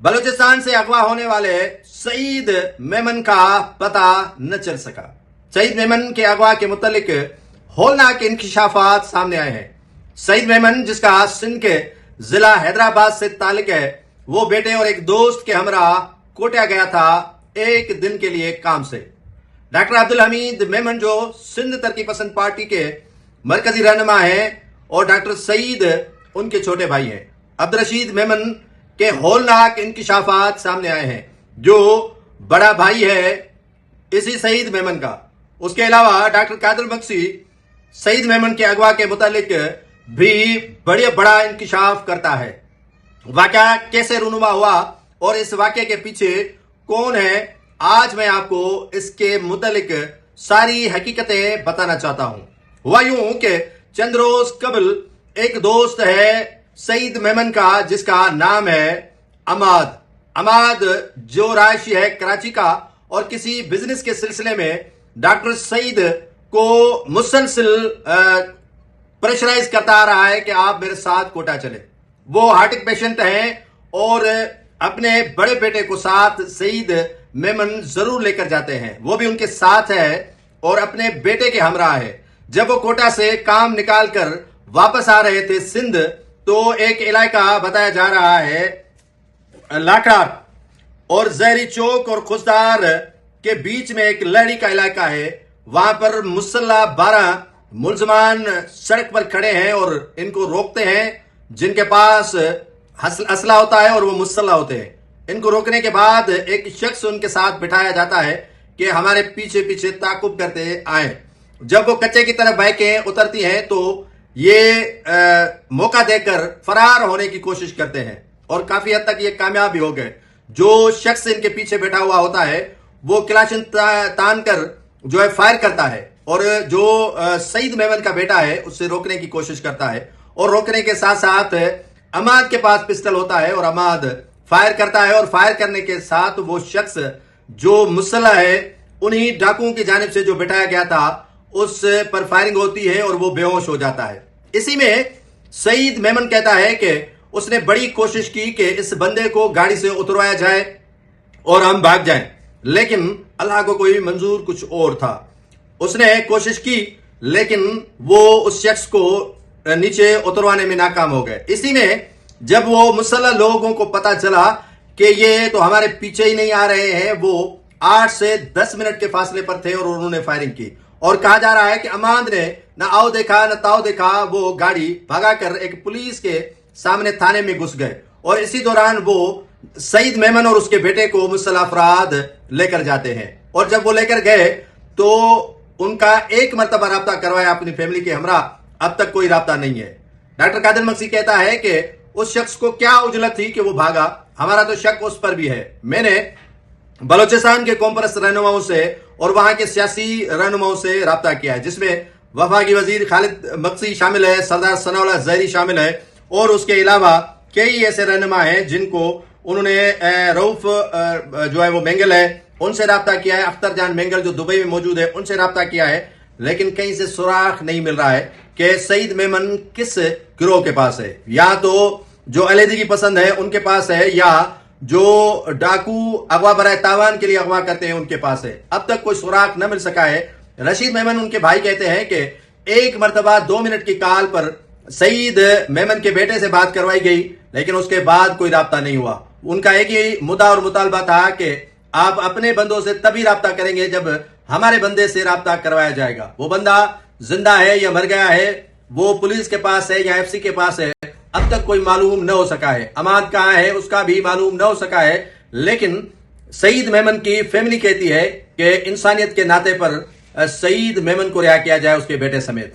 بلوچستان سے اغوا ہونے والے سعید میمن کا پتہ نہ چل سکا۔ سعید میمن کے اغوا کے متعلق ہولناک انکشافات سامنے آئے ہیں۔ سعید میمن، جس کا سندھ کے ضلع حیدرآباد سے تعلق ہے، وہ بیٹے اور ایک دوست کے ہمراہ کوٹا گیا تھا ایک دن کے لیے کام سے۔ ڈاکٹر عبدالحمید میمن، جو سندھ ترقی پسند پارٹی کے مرکزی رہنما ہیں، اور ڈاکٹر سعید ان کے چھوٹے بھائی ہیں۔ عبدالرشید میمن کے ہولناک انکشافات سامنے آئے ہیں، جو بڑا بھائی ہے اسی سعید میمن کا۔ اس کے علاوہ ڈاکٹر قادر مکسی سعید میمن کے اغوا کے متعلق بھی بڑا انکشاف کرتا ہے۔ واقعہ کیسے رونما ہوا اور اس واقعے کے پیچھے کون ہے، آج میں آپ کو اس کے متعلق ساری حقیقتیں بتانا چاہتا ہوں۔ ہوا یوں کہ چند روز قبل ایک دوست ہے سعید میمن کا، جس کا نام ہے عماد، جو رہائشی ہے کراچی کا، اور کسی بزنس کے سلسلے میں ڈاکٹر سعید کو مسلسل پریشرائز کرتا آ رہا ہے کہ آپ میرے ساتھ کوٹا چلے۔ وہ ہارٹ پیشنٹ ہیں اور اپنے بڑے بیٹے کو ساتھ سعید میمن ضرور لے کر جاتے ہیں، وہ بھی ان کے ساتھ ہے اور اپنے بیٹے کے ہمراہ ہے۔ جب وہ کوٹا سے کام نکال کر واپس آ رہے تھے سندھ، تو ایک علاقہ بتایا جا رہا ہے لاکھڑا اور زہری چوک اور خزدار کے بیچ میں ایک لہڑی کا علاقہ ہے۔ وہاں پر مسلح 12 ملزمان سڑک پر کھڑے ہیں اور ان کو روکتے ہیں، جن کے پاس اسلحہ ہوتا ہے اور وہ مسلح ہوتے ہیں۔ ان کو روکنے کے بعد ایک شخص ان کے ساتھ بٹھایا جاتا ہے کہ ہمارے پیچھے پیچھے تعاقب کرتے آئیں۔ جب وہ کچے کی طرف بائکیں اترتی ہیں تو یہ موقع دے کر فرار ہونے کی کوشش کرتے ہیں، اور کافی حد تک یہ کامیاب بھی ہو گئے۔ جو شخص ان کے پیچھے بیٹھا ہوا ہوتا ہے وہ کلاشن تان کر جو ہے فائر کرتا ہے، اور جو سعید میمن کا بیٹا ہے اس سے روکنے کی کوشش کرتا ہے، اور روکنے کے ساتھ ساتھ عماد کے پاس پسٹل ہوتا ہے اور عماد فائر کرتا ہے، اور فائر کرنے کے ساتھ وہ شخص جو مسلح ہے انہی ڈاکوؤں کی جانب سے جو بٹھایا گیا تھا اس پر فائرنگ ہوتی ہے اور وہ بے ہوش ہو جاتا ہے۔ اسی میں سعید میمن کہتا ہے کہ اس نے بڑی کوشش کی کہ اس بندے کو گاڑی سے اتروایا جائے اور ہم بھاگ جائیں، لیکن اللہ کو کوئی منظور کچھ اور تھا۔ اس نے کوشش کی لیکن وہ اس شخص کو نیچے اتروانے میں ناکام ہو گئے۔ اسی میں جب وہ مسلح لوگوں کو پتا چلا کہ یہ تو ہمارے پیچھے ہی نہیں آ رہے ہیں، وہ 8 سے 10 منٹ کے فاصلے پر تھے اور انہوں نے فائرنگ کی، اور کہا جا رہا ہے کہ عماد نے نہ آؤ دیکھا نہ تاؤ دیکھا، وہ گاڑی بھگا کر ایک پولیس کے سامنے تھانے میں گھس گئے، اور اسی دوران وہ سعید میمن اور اس کے بیٹے کو مسلح افراد لے کر جاتے ہیں۔ اور جب وہ لے کر گئے تو ان کا ایک مرتبہ رابطہ کروایا اپنی فیملی کے ہمراہ، اب تک کوئی رابطہ نہیں ہے۔ ڈاکٹر قادر مکسی کہتا ہے کہ اس شخص کو کیا عجلت تھی کہ وہ بھاگا، ہمارا تو شک اس پر بھی ہے۔ میں نے بلوچستان کے قوم پرست رہنماؤں سے اور وہاں کے سیاسی رہنماؤں سے رابطہ کیا ہے، جس میں وفاقی وزیر خالد مکسی شامل ہے، سردار ثناء اللہ زہری شامل ہے، اور اس کے علاوہ کئی ایسے رہنما ہیں جن کو انہوں نے رؤف جو ہے وہ مینگل ہے ان سے رابطہ کیا ہے، اختر جان مینگل جو دبئی میں موجود ہے ان سے رابطہ کیا ہے، لیکن کہیں سے سراغ نہیں مل رہا ہے کہ سعید میمن کس گروہ کے پاس ہے۔ یا تو جو علیحدگی پسند ہے ان کے پاس ہے، یا جو ڈاکو اغوا برائے تاوان کے لیے اغوا کرتے ہیں ان کے پاس ہے۔ اب تک کوئی سراغ نہ مل سکا ہے۔ رشید میمن ان کے بھائی کہتے ہیں کہ ایک مرتبہ 2 منٹ کی کال پر سعید میمن کے بیٹے سے بات کروائی گئی، لیکن اس کے بعد کوئی رابطہ نہیں ہوا۔ ان کا ایک ہی مدعا اور مطالبہ تھا کہ آپ اپنے بندوں سے تبھی رابطہ کریں گے جب ہمارے بندے سے رابطہ کروایا جائے گا۔ وہ بندہ زندہ ہے یا مر گیا ہے، وہ پولیس کے پاس ہے یا ایف سی کے پاس ہے، اب تک کوئی معلوم نہ ہو سکا ہے۔ عماد کہاں ہے اس کا بھی معلوم نہ ہو سکا ہے، لیکن سعید میمن کی فیملی کہتی ہے کہ انسانیت کے ناطے پر سعید میمن کو رہا کیا جائے اس کے بیٹے سمیت۔